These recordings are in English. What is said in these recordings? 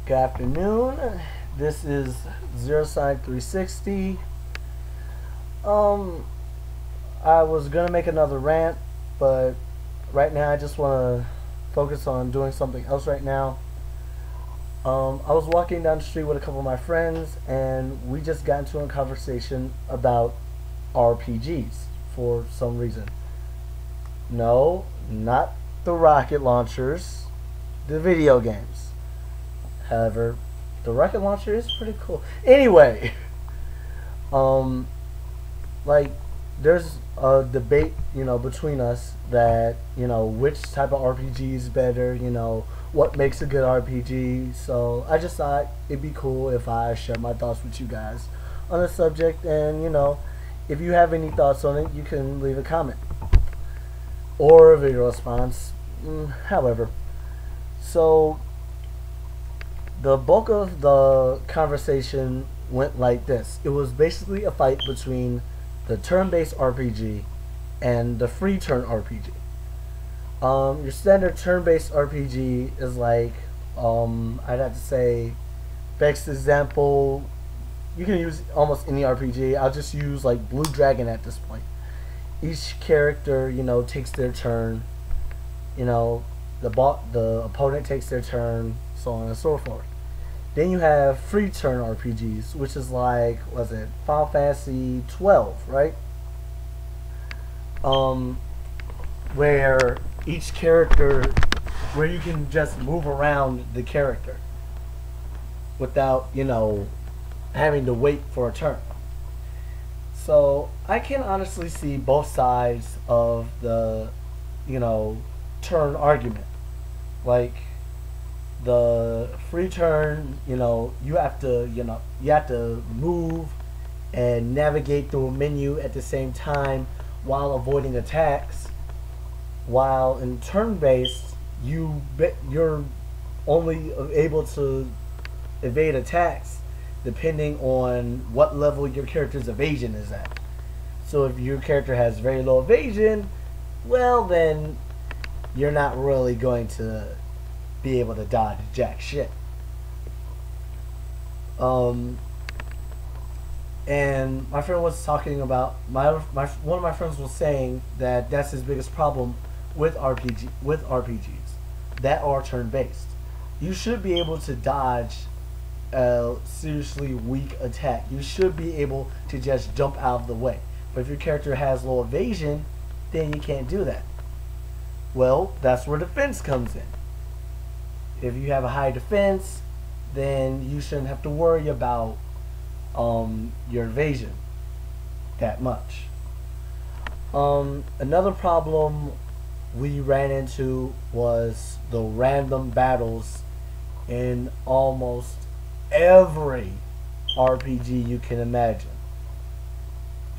Good afternoon. This is Zero Side 360. I was gonna make another rant, but right now I just want to focus on doing something else right now. I was walking down the street with a couple of my friends, and we just got into a conversation about RPGs for some reason. No, not the rocket launchers, the video games. However, the rocket launcher is pretty cool. Anyway, um, like there's a debate, between us that which type of RPG is better. What makes a good RPG. So I just thought it'd be cool if I share my thoughts with you guys on the subject, and if you have any thoughts on it, you can leave a comment or a video response. However, so the bulk of the conversation went like this. It was basically a fight between the turn-based RPG and the free turn RPG. Your standard turn-based RPG is like, I'd have to say, best example, you can use almost any RPG. I'll just use like Blue Dragon at this point. Each character, takes their turn. The opponent takes their turn, so on and so forth. Then you have free turn RPGs, which is like, was it Final Fantasy 12, right? Where each character, where you can just move around the character without, having to wait for a turn. So I can honestly see both sides of the, turn argument. Like the free turn, you have to move and navigate through a menu at the same time while avoiding attacks. While in turn-based, you're only able to evade attacks depending on what level your character's evasion is at. So if your character has very low evasion, well then you're not really going to be able to dodge jack shit. And my friend was talking about one of my friends was saying that that's his biggest problem with RPGs that are turn based. You should be able to dodge a seriously weak attack. You should be able to just jump out of the way. But if your character has low evasion, then you can't do that. Well, that's where defense comes in. If you have a high defense, then you shouldn't have to worry about your evasion that much. Another problem we ran into was the random battles in almost every RPG you can imagine.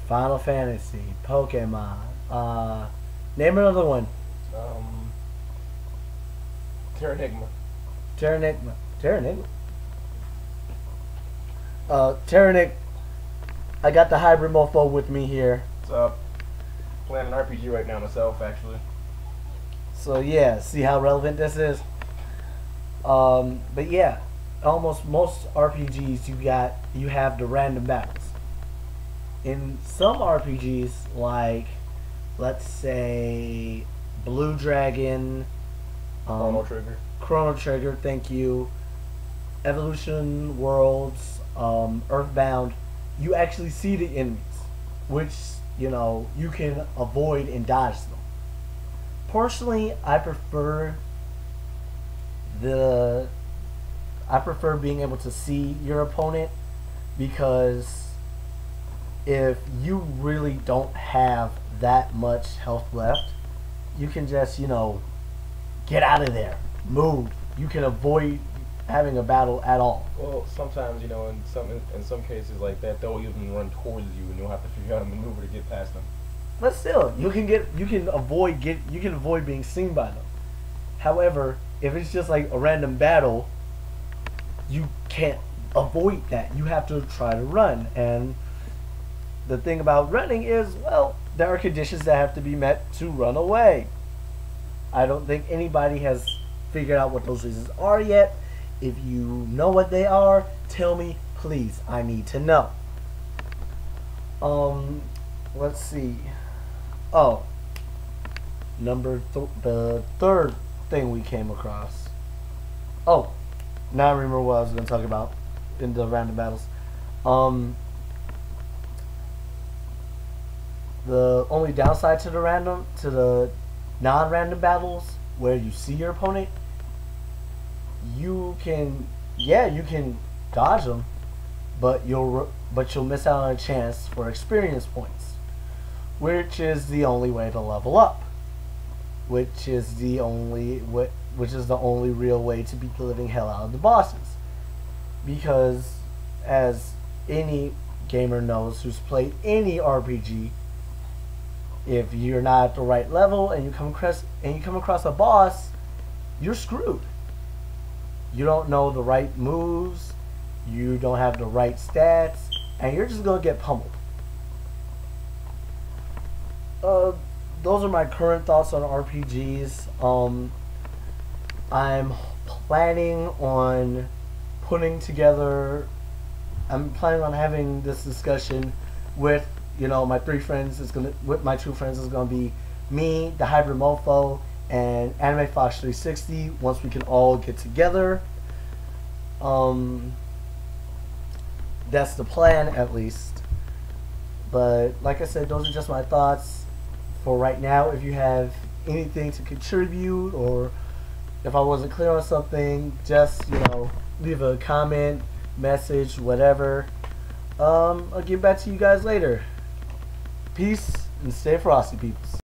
Final Fantasy, Pokemon, name another one. Terranigma. Terranic. I got the Hybridmofo with me here. What's up? Playing an RPG right now myself, actually. So yeah, see how relevant this is. But yeah, almost most RPGs you have the random battles. In some RPGs, like let's say Blue Dragon, Chrono Trigger, thank you, Evolution Worlds, Earthbound, you actually see the enemies, which you can avoid and dodge them. Personally, I prefer being able to see your opponent, because if you really don't have that much health left, you can just get out of there, move. You can avoid having a battle at all. Well, sometimes in some cases like that, they'll even run towards you, and you'll have to figure out a maneuver to get past them. But still, you can avoid being seen by them. However, if it's just like a random battle, you can't avoid that. You have to try to run. And the thing about running is, well, there are conditions that have to be met to run away. I don't think anybody has figured out what those reasons are yet. If you know what they are, tell me, please. I need to know. Let's see. Oh, the third thing we came across. Oh, now I remember what I was going to talk about in the random battles. The only downside to the non-random battles where you see your opponent, you can dodge them, but you'll miss out on a chance for experience points, which is the only way to level up, which is the only real way to beat the living hell out of the bosses. Because as any gamer knows who's played any RPG, if you're not at the right level and you come across a boss, you're screwed. You don't know the right moves, you don't have the right stats, and you're just gonna get pummeled. Those are my current thoughts on RPGs. I'm planning on having this discussion with my three friends. With my two friends is gonna be me, the Hybridmofo, and Anime Fox 360. Once we can all get together, that's the plan at least. But like I said, those are just my thoughts for right now. If you have anything to contribute, or if I wasn't clear on something, just leave a comment, message, whatever. I'll get back to you guys later. Peace and stay frosty, peeps.